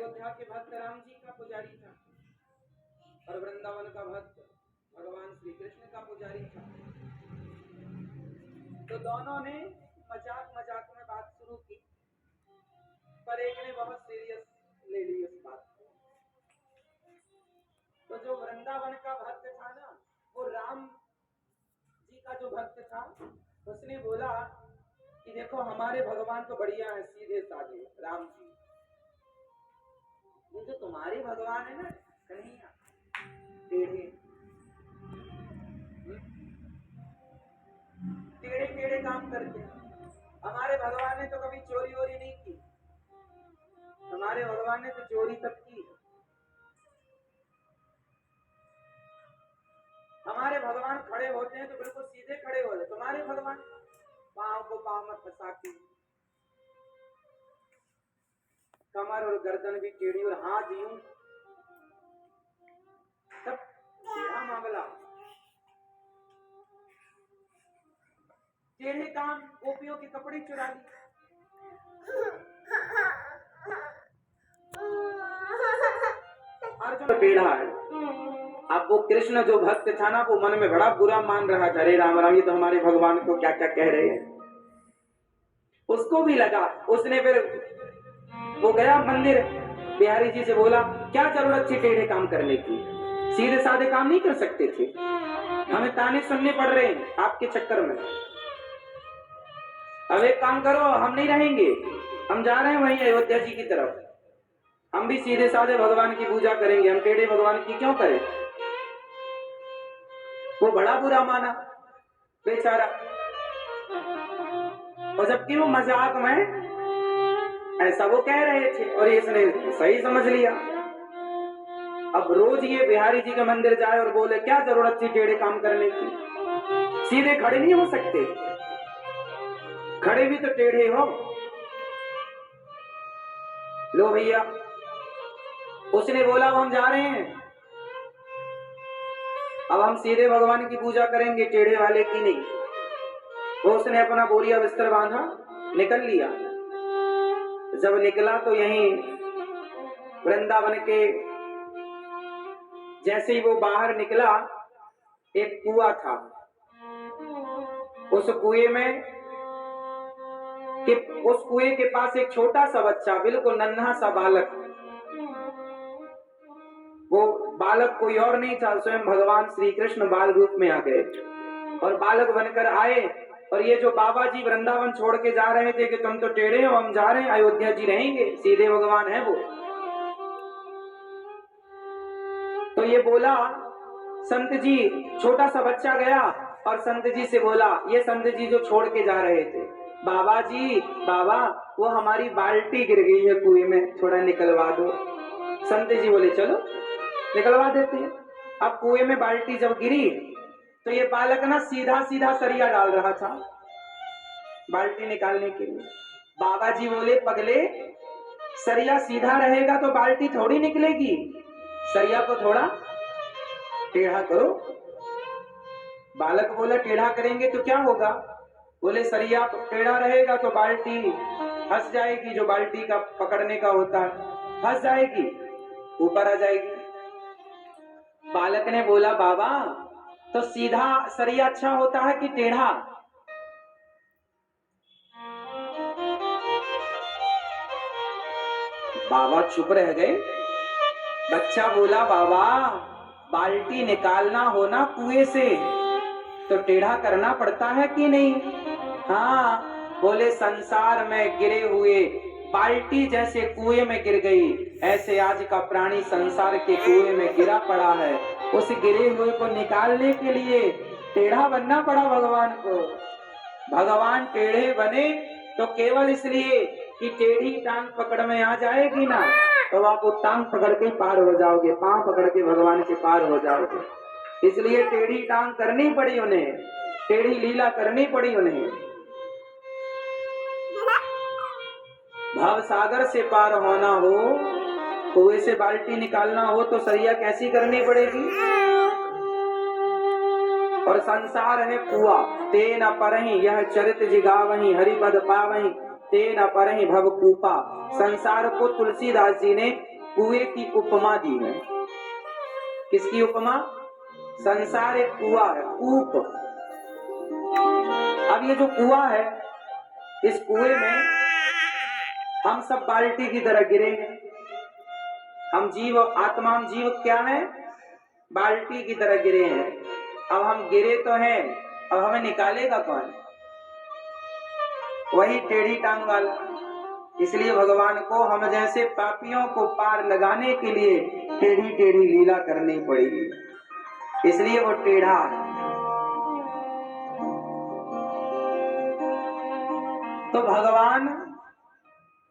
अयोध्या के भक्त राम जी का पुजारी था और वृंदावन का भक्त भगवान श्री कृष्ण का पुजारी था। तो दोनों ने मजाक मजाक में बात शुरू की, पर एक ने बहुत सीरियस ले ली उस बात को। तो जो वृंदावन का भक्त था ना, वो राम जी का जो भक्त था, उसने बोला कि देखो हमारे भगवान तो बढ़िया है, सीधे साधे राम जी, ये जो तुम्हारे भगवान है ना कन्हैया, टेढ़े टेढ़े टेढ़े काम करते हैं। हमारे भगवान ने तो कभी चोरी वोरी नहीं की, हमारे भगवान ने तो चोरी तक की। हमारे भगवान खड़े होते हैं तो बिल्कुल सीधे खड़े होते, तुम्हारे भगवान पांव को पांव में फंसा के, कमर और गर्दन भी टेढ़ी और हाथ यूं, सब टेढ़ा मामला, टेढ़े काम, गोपियों के कपड़े चुरा लिए। अर्जुन टेढ़ा है। अब वो कृष्ण जो भक्त था ना, वो मन में बड़ा बुरा मान रहा था, अरे राम राम, ये तो हमारे भगवान को क्या क्या कह रहे हैं। उसको भी लगा, उसने फिर वो गया मंदिर, बिहारी जी से बोला क्या जरूरत थी टेढ़े काम करने की, सीधे साधे काम नहीं कर सकते थे, हमें ताने सुनने पड़ रहे हैं आपके चक्कर में। अब एक काम करो, हम नहीं रहेंगे, हम जा रहे हैं वहीं अयोध्या जी की तरफ, हम भी सीधे साधे भगवान की पूजा करेंगे, हम टेढ़े भगवान की क्यों करें। वो बड़ा बुरा माना बेचारा, और जबकि वो मजाक में ऐसा वो कह रहे थे और इसने सही समझ लिया। अब रोज ये बिहारी जी के मंदिर जाए और बोले क्या जरूरत थी टेढ़े काम करने की, सीधे खड़े नहीं हो सकते, खड़े भी तो टेढ़े हो। लो भैया, उसने बोला हम जा रहे हैं, अब हम सीधे भगवान की पूजा करेंगे, टेढ़े वाले की नहीं। वो उसने अपना बोरिया बिस्तर बांधा, निकल लिया। जब निकला तो यहीं वृंदावन के जैसे ही वो बाहर निकला, एक कुआं था, उस कुएं के पास एक छोटा सा बच्चा, बिल्कुल नन्हा सा बालक, वो बालक कोई और नहीं था, स्वयं भगवान श्री कृष्ण बाल रूप में आ गए और बालक बनकर आए। और ये जो बाबा जी वृंदावन छोड़ के जा रहे थे कि तुम तो टेढ़े हो, हम जा रहे हैं अयोध्या जी रहेंगे, सीधे भगवान है वो। तो ये बोला संत जी, छोटा सा बच्चा गया और संत जी से बोला, ये संत जी जो छोड़ के जा रहे थे, बाबा जी, बाबा वो हमारी बाल्टी गिर गई है कुएं में, थोड़ा निकलवा दो। संत जी बोले चलो निकलवा देते हैं। अब कुएं में बाल्टी जब गिरी तो ये बालक ना सीधा सीधा सरिया डाल रहा था बाल्टी निकालने के लिए। बाबा जी बोले पगले, सरिया सीधा रहेगा तो बाल्टी थोड़ी निकलेगी, सरिया को थोड़ा टेढ़ा करो। बालक बोला टेढ़ा करेंगे तो क्या होगा, बोले सरिया टेढ़ा रहेगा तो बाल्टी फंस जाएगी, जो बाल्टी का पकड़ने का होता है फंस जाएगी, ऊपर आ जाएगी। बालक ने बोला बाबा तो सीधा सरिया अच्छा होता है कि टेढ़ा। बाबा चुप रह गए। बच्चा बोला बाबा बाल्टी निकालना हो ना कुएं से तो टेढ़ा करना पड़ता है कि नहीं। हाँ, बोले संसार में गिरे हुए बाल्टी जैसे कुएं में गिर गई, ऐसे आज का प्राणी संसार के कुएं में गिरा पड़ा है, उस गिरे हुए को निकालने के लिए टेढ़ा बनना पड़ा भगवान को। भगवान टेढ़े बने तो केवल इसलिए कि टेढ़ी टांग पकड़ में आ जाएगी ना, तो आप वो टांग पकड़ के पार हो जाओगे, पांव पकड़ के भगवान के पार हो जाओगे। इसलिए टेढ़ी टांग करनी पड़ी उन्हें, टेढ़ी लीला करनी पड़ी उन्हें। भव सागर से पार होना हो, कुएं से बाल्टी निकालना हो तो सरिया कैसी करनी पड़ेगी। और संसार है कुआ, तेन परहि यह चरित जिगावहि, हरि पद पावहि तेन परहि भव कूपा। संसार को तुलसीदास जी ने कुएं की उपमा दी है। किसकी उपमा? संसार एक कुआं है, कूप। अब ये जो कुआं है, इस कुएं में हम सब बाल्टी की तरह गिरेंगे। हम जीव, आत्मा, हम जीव क्या है? बाल्टी की तरह गिरे हैं। अब हम गिरे तो हैं, अब हमें निकालेगा कौन? वही टेढ़ी टांग वाला। इसलिए भगवान को हम जैसे पापियों को पार लगाने के लिए टेढ़ी टेढ़ी लीला करनी पड़ेगी, इसलिए वो टेढ़ा है। तो भगवान